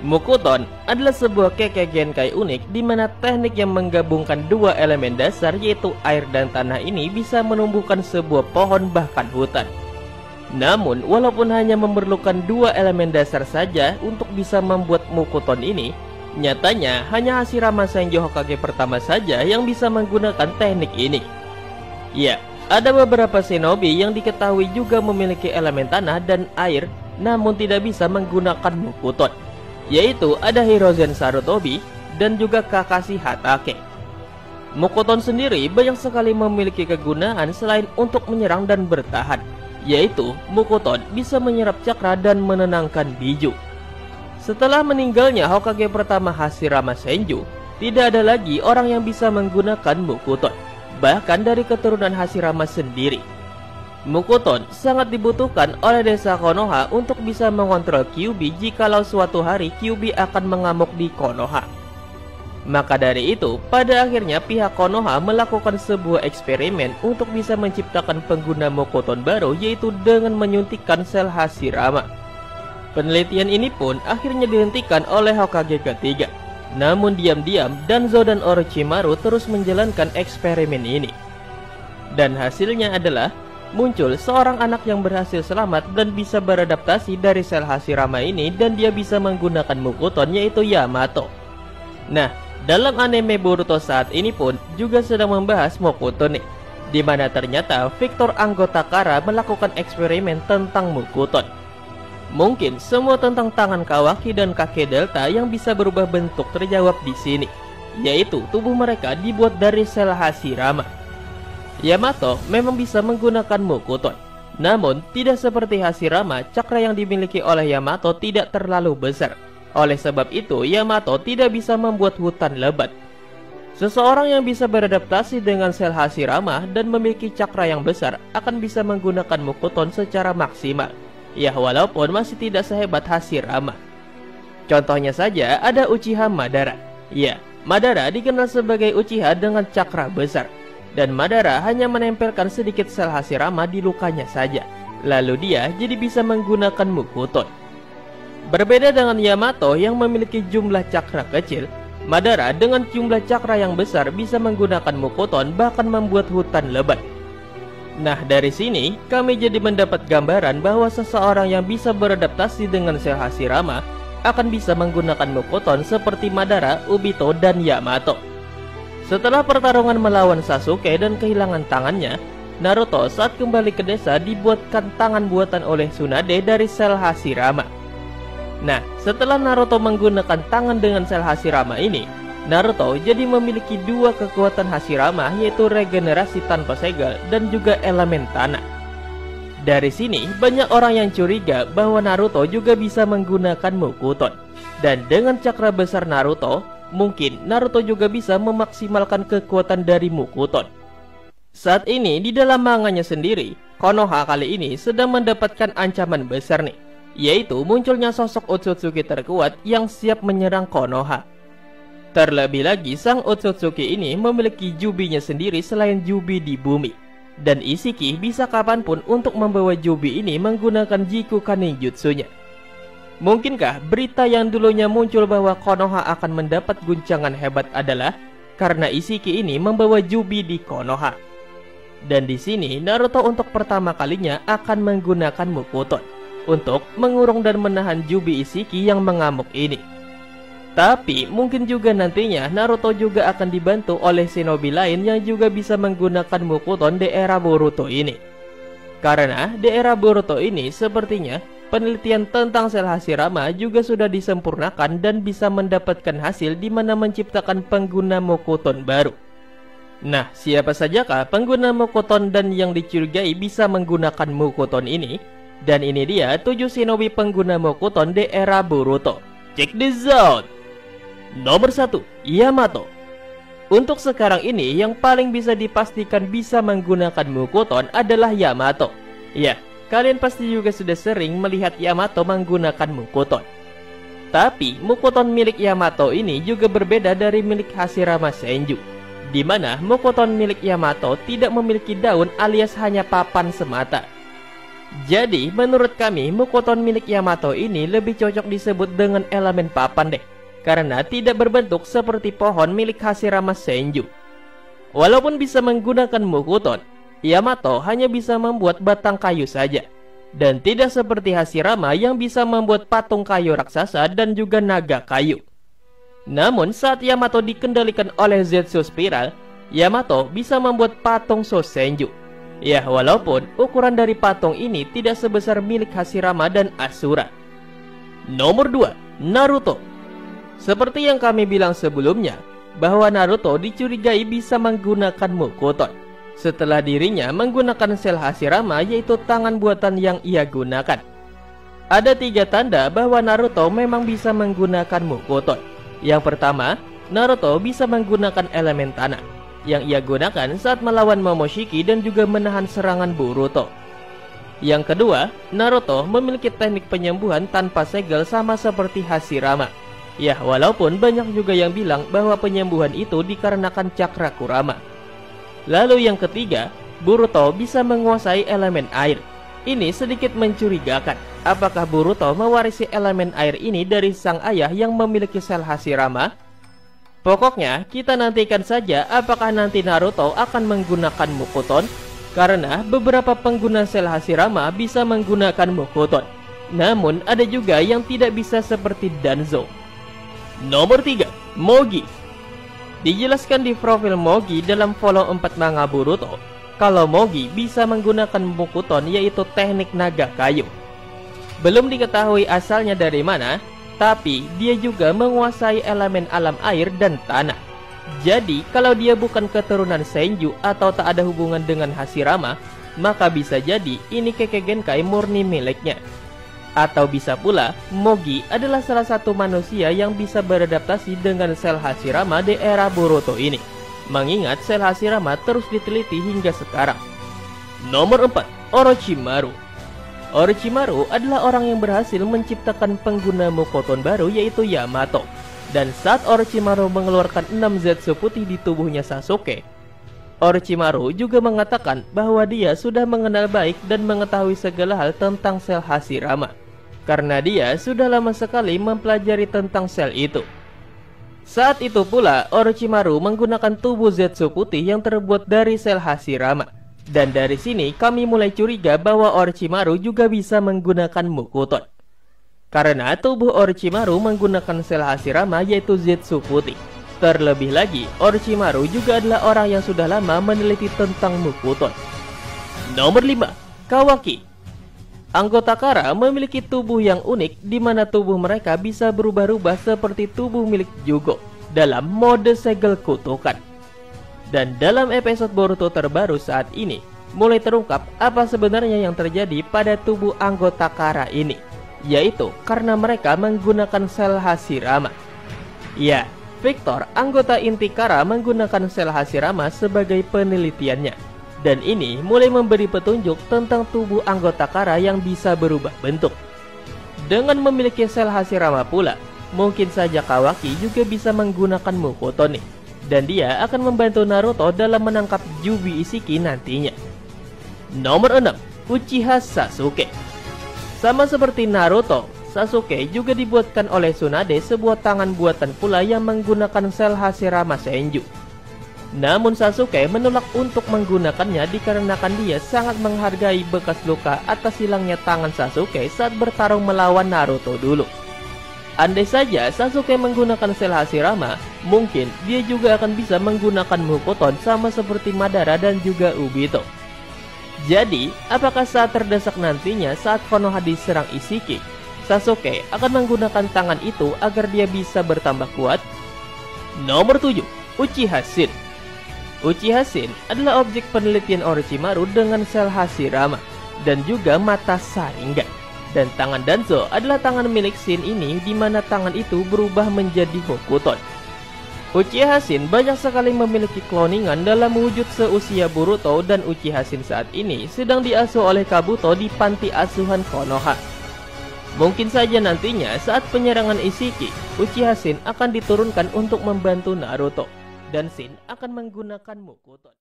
Mukuton adalah sebuah Kekkei Genkai unik di mana teknik yang menggabungkan dua elemen dasar yaitu air dan tanah ini bisa menumbuhkan sebuah pohon bahkan hutan. Namun, walaupun hanya memerlukan dua elemen dasar saja untuk bisa membuat Mukuton ini, nyatanya hanya Hashirama Senju Hokage pertama saja yang bisa menggunakan teknik ini. Ya, ada beberapa shinobi yang diketahui juga memiliki elemen tanah dan air namun tidak bisa menggunakan Mukuton, yaitu ada Hirozen Sarutobi dan juga Kakashi Hatake. Mukuton sendiri banyak sekali memiliki kegunaan selain untuk menyerang dan bertahan, yaitu Mukuton bisa menyerap cakra dan menenangkan biju. Setelah meninggalnya Hokage pertama Hashirama Senju, tidak ada lagi orang yang bisa menggunakan Mukuton, bahkan dari keturunan Hashirama sendiri. Mukuton sangat dibutuhkan oleh desa Konoha untuk bisa mengontrol Kyuubi jikalau suatu hari Kyuubi akan mengamuk di Konoha. Maka dari itu, pada akhirnya pihak Konoha melakukan sebuah eksperimen untuk bisa menciptakan pengguna Mukuton baru, yaitu dengan menyuntikkan sel Hashirama. Penelitian ini pun akhirnya dihentikan oleh Hokage ketiga. Namun diam-diam Danzo dan Orochimaru terus menjalankan eksperimen ini. Dan hasilnya adalah muncul seorang anak yang berhasil selamat dan bisa beradaptasi dari sel Hashirama ini, dan dia bisa menggunakan Mukuton yaitu Yamato. Nah, dalam anime Boruto saat ini pun juga sedang membahas Mukuton nih, di mana ternyata Victor anggota Kara melakukan eksperimen tentang Mukuton. Mungkin semua tentang tangan Kawaki dan kakek Delta yang bisa berubah bentuk terjawab di sini, yaitu tubuh mereka dibuat dari sel Hashirama. Yamato memang bisa menggunakan Mukuton, namun tidak seperti Hashirama, cakra yang dimiliki oleh Yamato tidak terlalu besar. Oleh sebab itu, Yamato tidak bisa membuat hutan lebat. Seseorang yang bisa beradaptasi dengan sel Hashirama dan memiliki cakra yang besar akan bisa menggunakan Mukuton secara maksimal. Ya, walaupun masih tidak sehebat Hashirama. Contohnya saja ada Uchiha Madara. Ya, Madara dikenal sebagai Uchiha dengan cakra besar. Dan Madara hanya menempelkan sedikit sel Hashirama di lukanya saja, lalu dia jadi bisa menggunakan Mukuton. Berbeda dengan Yamato yang memiliki jumlah cakra kecil, Madara dengan jumlah cakra yang besar bisa menggunakan Mukuton bahkan membuat hutan lebat. Nah, dari sini kami jadi mendapat gambaran bahwa seseorang yang bisa beradaptasi dengan sel Hashirama akan bisa menggunakan Mukuton seperti Madara, Obito, dan Yamato. Setelah pertarungan melawan Sasuke dan kehilangan tangannya, Naruto saat kembali ke desa dibuatkan tangan buatan oleh Tsunade dari sel Hashirama. Nah, setelah Naruto menggunakan tangan dengan sel Hashirama ini, Naruto jadi memiliki dua kekuatan Hashirama, yaitu regenerasi tanpa segel dan juga elemen tanah. Dari sini banyak orang yang curiga bahwa Naruto juga bisa menggunakan Mukuton. Dan dengan cakra besar Naruto, mungkin Naruto juga bisa memaksimalkan kekuatan dari Mukuton. Saat ini di dalam manganya sendiri, Konoha kali ini sedang mendapatkan ancaman besar nih, yaitu munculnya sosok Otsutsuki terkuat yang siap menyerang Konoha. Terlebih lagi, sang Otsutsuki ini memiliki jubinya sendiri selain jubi di bumi. Dan Isshiki bisa kapanpun untuk membawa jubi ini menggunakan Jiku Kaninjutsunya. Mungkinkah berita yang dulunya muncul bahwa Konoha akan mendapat guncangan hebat adalah karena Isshiki ini membawa jubi di Konoha? Dan di sini Naruto untuk pertama kalinya akan menggunakan Mukuton untuk mengurung dan menahan jubi Isshiki yang mengamuk ini. Tapi mungkin juga nantinya Naruto juga akan dibantu oleh shinobi lain yang juga bisa menggunakan Mukuton di era Boruto ini. Karena di era Boruto ini sepertinya penelitian tentang sel Hashirama juga sudah disempurnakan dan bisa mendapatkan hasil di mana menciptakan pengguna Mukuton baru. Nah, siapa sajakah pengguna Mukuton dan yang dicurigai bisa menggunakan Mukuton ini? Dan ini dia 7 shinobi pengguna Mukuton di era Boruto. Check this out! Nomor 1, Yamato. Untuk sekarang ini yang paling bisa dipastikan bisa menggunakan Mukuton adalah Yamato. Ya, kalian pasti juga sudah sering melihat Yamato menggunakan Mukuton. Tapi Mukuton milik Yamato ini juga berbeda dari milik Hashirama Senju, di mana Mukuton milik Yamato tidak memiliki daun alias hanya papan semata. Jadi menurut kami Mukoton milik Yamato ini lebih cocok disebut dengan elemen papan deh, karena tidak berbentuk seperti pohon milik Hashirama Senju. Walaupun bisa menggunakan Mukoton, Yamato hanya bisa membuat batang kayu saja, dan tidak seperti Hashirama yang bisa membuat patung kayu raksasa dan juga naga kayu. Namun saat Yamato dikendalikan oleh Zetsu Spiral, Yamato bisa membuat patung Shosenju. Ya, walaupun ukuran dari patung ini tidak sebesar milik Hashirama dan Asura. Nomor 2, Naruto. Seperti yang kami bilang sebelumnya, bahwa Naruto dicurigai bisa menggunakan Mukoton setelah dirinya menggunakan sel Hashirama, yaitu tangan buatan yang ia gunakan. Ada 3 tanda bahwa Naruto memang bisa menggunakan Mukoton. Yang pertama, Naruto bisa menggunakan elemen tanah yang ia gunakan saat melawan Momoshiki dan juga menahan serangan Boruto. Yang kedua, Naruto memiliki teknik penyembuhan tanpa segel sama seperti Hashirama. Ya, walaupun banyak juga yang bilang bahwa penyembuhan itu dikarenakan cakra Kurama. Lalu yang ketiga, Boruto bisa menguasai elemen air. Ini sedikit mencurigakan. Apakah Boruto mewarisi elemen air ini dari sang ayah yang memiliki sel Hashirama? Pokoknya kita nantikan saja apakah nanti Naruto akan menggunakan Mukoton, karena beberapa pengguna sel Hashirama bisa menggunakan Mukoton. Namun ada juga yang tidak bisa seperti Danzo. Nomor 3, Mogi. Dijelaskan di profil Mogi dalam follow 4 manga Boruto, kalau Mogi bisa menggunakan Mukoton, yaitu teknik naga kayu. Belum diketahui asalnya dari mana, tapi dia juga menguasai elemen alam air dan tanah. Jadi kalau dia bukan keturunan Senju atau tak ada hubungan dengan Hashirama, maka bisa jadi ini Kekkei Genkai murni miliknya. Atau bisa pula Mogi adalah salah satu manusia yang bisa beradaptasi dengan sel Hashirama di era Boruto ini, mengingat sel Hashirama terus diteliti hingga sekarang. Nomor 4, Orochimaru. Orochimaru adalah orang yang berhasil menciptakan pengguna Mukoton baru, yaitu Yamato. Dan saat Orochimaru mengeluarkan 6 Zetsu putih di tubuhnya Sasuke, Orochimaru juga mengatakan bahwa dia sudah mengenal baik dan mengetahui segala hal tentang sel Hashirama, karena dia sudah lama sekali mempelajari tentang sel itu. Saat itu pula Orochimaru menggunakan tubuh Zetsu putih yang terbuat dari sel Hashirama. Dan dari sini kami mulai curiga bahwa Orochimaru juga bisa menggunakan Mukoton, karena tubuh Orochimaru menggunakan sel Hashirama, yaitu Zetsu putih. Terlebih lagi, Orochimaru juga adalah orang yang sudah lama meneliti tentang Mukoton. Nomor 5, Kawaki. Anggota Kara memiliki tubuh yang unik, di mana tubuh mereka bisa berubah-ubah seperti tubuh milik Jugo dalam mode segel kutukan. Dan dalam episode Boruto terbaru saat ini, mulai terungkap apa sebenarnya yang terjadi pada tubuh anggota Kara ini, yaitu karena mereka menggunakan sel Hashirama. Ya, Victor, anggota inti Kara, menggunakan sel Hashirama sebagai penelitiannya. Dan ini mulai memberi petunjuk tentang tubuh anggota Kara yang bisa berubah bentuk. Dengan memiliki sel Hashirama pula, mungkin saja Kawaki juga bisa menggunakan Mukoton nih. Dan dia akan membantu Naruto dalam menangkap Jubi Isshiki nantinya. Nomor 6, Uchiha Sasuke. Sama seperti Naruto, Sasuke juga dibuatkan oleh Tsunade, sebuah tangan buatan pula yang menggunakan sel Hashirama Senju. Namun Sasuke menolak untuk menggunakannya dikarenakan dia sangat menghargai bekas luka atas hilangnya tangan Sasuke saat bertarung melawan Naruto dulu. Andai saja Sasuke menggunakan sel Hashirama, mungkin dia juga akan bisa menggunakan Mukoton sama seperti Madara dan juga Obito. Jadi, apakah saat terdesak nantinya saat Konoha diserang Isshiki, Sasuke akan menggunakan tangan itu agar dia bisa bertambah kuat? Nomor 7, Uchiha Shin. Uchiha Shin adalah objek penelitian Orochimaru dengan sel Hashirama dan juga mata Sharingan. Dan tangan Danzo adalah tangan milik Shin ini, di mana tangan itu berubah menjadi Hokuton. Uchiha Shin banyak sekali memiliki kloningan dalam wujud seusia Boruto, dan Uchiha Shin saat ini sedang diasuh oleh Kabuto di panti asuhan Konoha. Mungkin saja nantinya saat penyerangan Isshiki, Uchiha Shin akan diturunkan untuk membantu Naruto, dan Shin akan menggunakan Mukoton.